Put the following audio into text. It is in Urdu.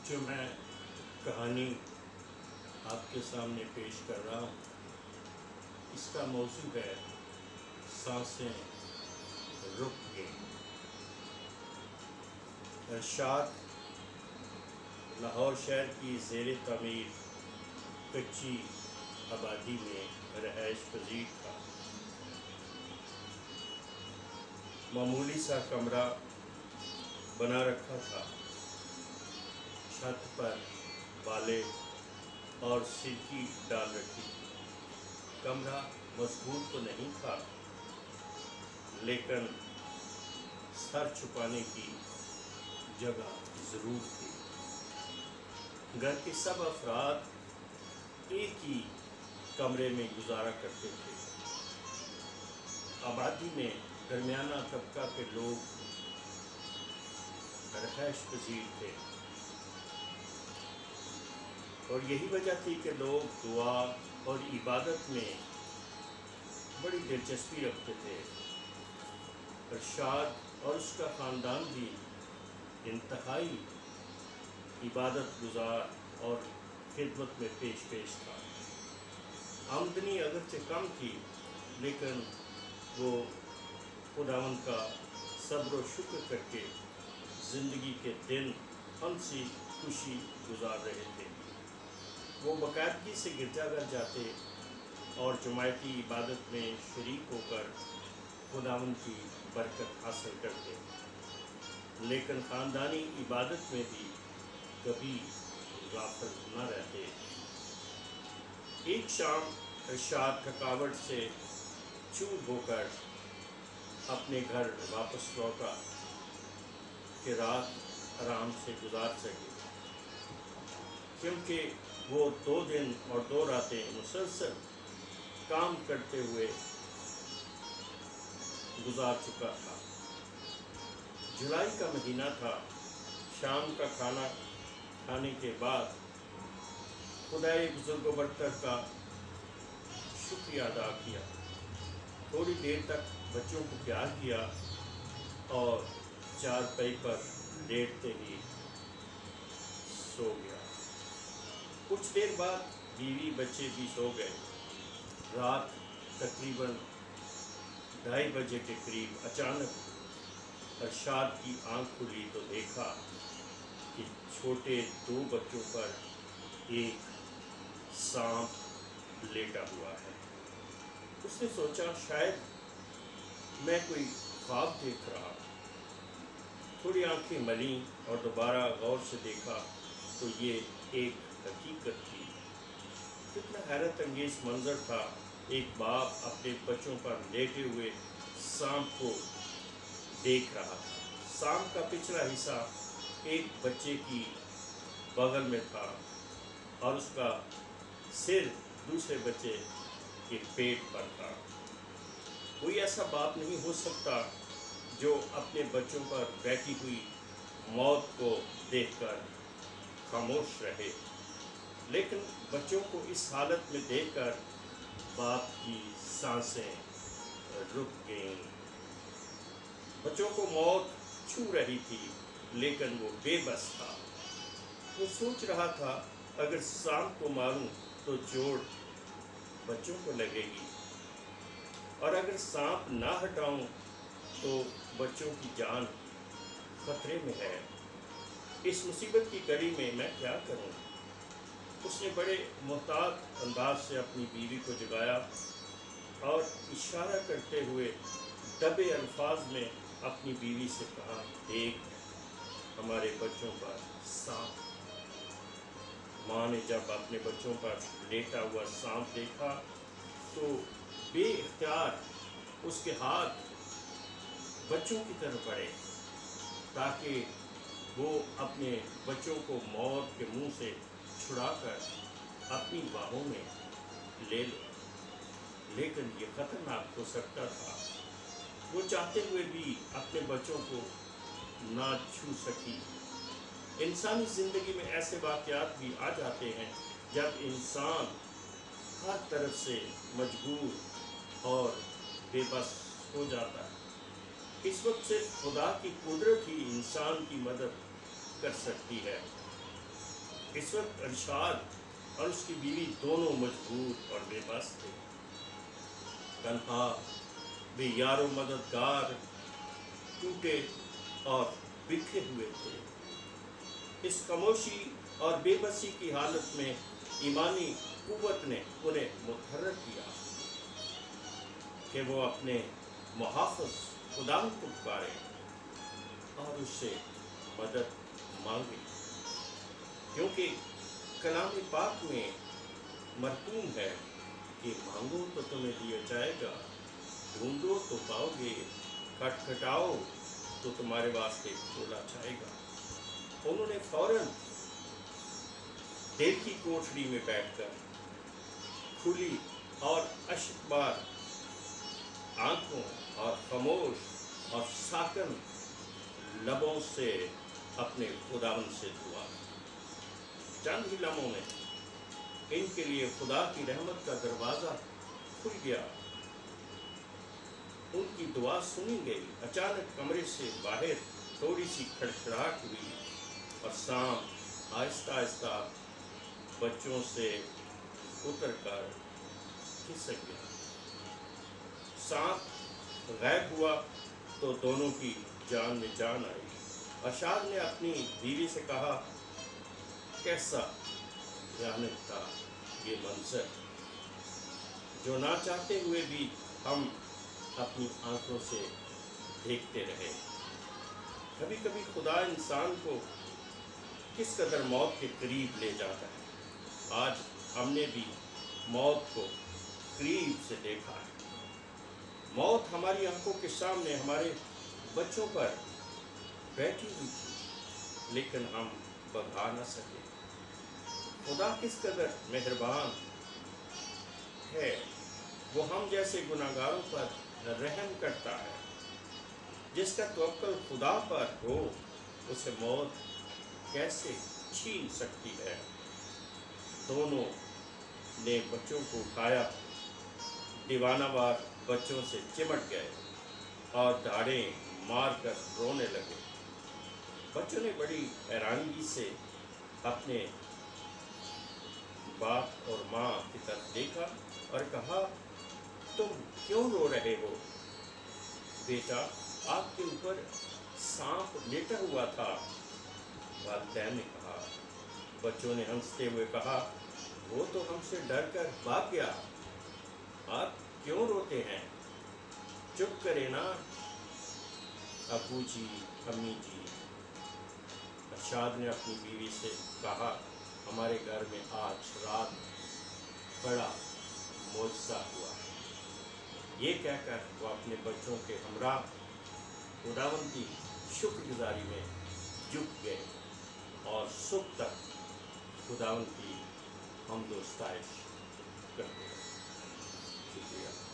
جو میں کہانی آپ کے سامنے پیش کر رہا ہوں اس کا موضوع ہے سانسیں رک گئیں۔ ارشاد لاہور شہر کی زیر تعمیر کچی آبادی میں رہائش پذیر تھا۔ معمولی سا کمرہ بنا رکھا تھا، چھت پر بالے اور سرکی ڈال رکھی تھی۔ کمرہ مضبوط تو نہیں تھا لیکن سر چھپانے کی جگہ ضرور تھی۔ گھر کے سب افراد ایک ہی کمرے میں گزارا کرتے تھے۔ آبادی میں درمیانہ طبقہ کے لوگ رہائش پذیر تھے اور یہی وجہ تھی کہ لوگ دعا اور عبادت میں بڑی دلچسپی رکھتے تھے۔ ارشاد اور اس کا خاندان بھی انتہائی عبادت گزار اور خدمت میں پیش تھا۔ آمدنی اگرچہ کم تھی لیکن وہ خداوند کا صبر و شکر کر کے زندگی کے دن ہنسی خوشی گزار رہے تھے۔ وہ باقاعدگی سے گرجا گھر جاتے اور جماعتی عبادت میں شریک ہو کر خداوند کی برکت حاصل کرتے، لیکن خاندانی عبادت میں بھی کبھی غافل نہ رہتے۔ ایک شام ارشاد تھکاوٹ سے چور ہو کر اپنے گھر واپس لوٹا کہ رات آرام سے گزار سکے، کیونکہ وہ 2 دن اور 2 راتیں مسلسل کام کرتے ہوئے گزار چکا تھا۔ جولائی کا مہینہ تھا۔ شام کا کھانا کھانے کے بعد خدائے بزرگ و برتر کا شکریہ ادا کیا، تھوڑی دیر تک بچوں کو پیار کیا اور چارپائی پر لیٹتے ہی سو گیا۔ کچھ دیر بعد بیوی بچے بھی سو گئے۔ رات تقریباً 2:30 بجے کے قریب اچانک ارشاد کی آنکھ کھلی تو دیکھا کہ چھوٹے 2 بچوں پر ایک سانپ لیٹا ہوا ہے۔ اس نے سوچا شاید میں کوئی خواب دیکھ رہا۔ تھوڑی آنکھیں ملیں اور دوبارہ غور سے دیکھا تو یہ ایک حقیقت تھی۔ کتنا حیرت انگیز منظر تھا۔ ایک باپ اپنے بچوں پر لیٹے ہوئے سانپ کو دیکھ رہا تھا۔ سانپ کا پچھلا حصہ ایک بچے کی بغل میں تھا اور اس کا سر دوسرے بچے کے پیٹ پر تھا۔ کوئی ایسا باپ نہیں ہو سکتا جو اپنے بچوں پر بیٹھی ہوئی موت کو دیکھ کر خاموش رہے، لیکن بچوں کو اس حالت میں دیکھ کر باپ کی سانسیں رک گئیں۔ بچوں کو موت چھو رہی تھی لیکن وہ بے بس تھا۔ وہ سوچ رہا تھا اگر سانپ کو ماروں تو چوٹ بچوں کو لگے گی، اور اگر سانپ نہ ہٹاؤں تو بچوں کی جان خطرے میں ہے۔ اس مصیبت کی گھڑی میں میں کیا کروں؟ اس نے بڑے محتاط انداز سے اپنی بیوی کو جگایا اور اشارہ کرتے ہوئے دبے الفاظ میں اپنی بیوی سے کہا، دیکھ ہمارے بچوں پر سانپ۔ ماں نے جب اپنے بچوں پر لیٹا ہوا سانپ دیکھا تو بے اختیار اس کے ہاتھ بچوں کی طرف بڑھے تاکہ وہ اپنے بچوں کو موت کے منہ سے چھڑا کر اپنی باہوں میں لے لے، لیکن یہ خطرناک ہو سکتا تھا۔ وہ چاہتے ہوئے بھی اپنے بچوں کو نہ چھو سکی۔ انسانی زندگی میں ایسے واقعات بھی آ جاتے ہیں جب انسان ہر طرف سے مجبور اور بے بس ہو جاتا ہے۔ اس وقت صرف خدا کی قدرت ہی انسان کی مدد کر سکتی ہے۔ اس وقت ارشاد اور اس کی بیوی دونوں مجبور اور بے بس تھے، تنہا، بے یار و مددگار، ٹوٹے اور بکھرے ہوئے تھے۔ اس خاموشی اور بے بسی کی حالت میں ایمانی قوت نے انہیں متحرک کیا کہ وہ اپنے محافظ خدا کو پکاریں اور اس سے مدد مانگیں، کیونکہ کلام پاک میں مرقوم ہے کہ مانگو تو تمہیں دیا جائے گا، ڈھونڈو تو پاؤ گے، کھٹکھٹاؤ تو تمہارے واسطے کھولا جائے گا۔ انہوں نے فوراً دل کی کوٹھڑی میں بیٹھ کر کھلی اور اشک بار آنکھوں اور خاموش اور ساکن لبوں سے اپنے خداوند سے دعا کی۔ چند ہی لمحوں میں ان کے لیے خدا کی رحمت کا دروازہ کھل گیا، ان کی دعا سنی گئی۔ اچانک کمرے سے باہر تھوڑی سی کھڑکھڑاہٹ ہوئی اور سانپ آہستہ آہستہ بچوں سے اتر کر کھسک گیا۔ سانپ غائب ہوا تو دونوں کی جان میں جان آئی۔ ارشاد نے اپنی بیوی سے کہا، کیسا بھیانک تھا یہ منظر، جو نہ چاہتے ہوئے بھی ہم اپنی آنکھوں سے دیکھتے رہے۔ کبھی کبھی خدا انسان کو کس قدر موت کے قریب لے جاتا ہے۔ آج ہم نے بھی موت کو قریب سے دیکھا ہے۔ موت ہماری آنکھوں کے سامنے ہمارے بچوں پر بیٹھی ہوئی تھی، لیکن ہم بھگا نہ سکے۔ خدا کس قدر مہربان ہے، وہ ہم جیسے گناہگاروں پر رحم کرتا ہے۔ جس کا توکل خدا پر ہو اسے موت کیسے چھین سکتی ہے۔ دونوں نے بچوں کو اٹھایا، دیوانہ وار بچوں سے چمٹ گئے اور دھاڑیں مار کر رونے لگے۔ بچوں نے بڑی حیرانگی سے اپنے باپ اور ماں کی طرف دیکھا اور کہا، تم کیوں رو رہے ہو؟ بیٹا، آپ کے اوپر سانپ لیٹا ہوا تھا، والدین نے کہا۔ بچوں نے ہنستے ہوئے کہا، وہ تو ہم سے ڈر کر بھاگ گیا، آپ کیوں روتے ہیں؟ چپ کرے نا ابو جی، امی جی۔ ارشاد نے اپنی بیوی سے کہا، ہمارے گھر میں آج رات بڑا معجزہ ہوا ہے۔ یہ کہہ کر وہ اپنے بچوں کے ہمراہ خداوند کی شکر گزاری میں جھک گئے اور صبح تک خداوند کی حمد و ستائش کرتے رہے۔ شکریہ۔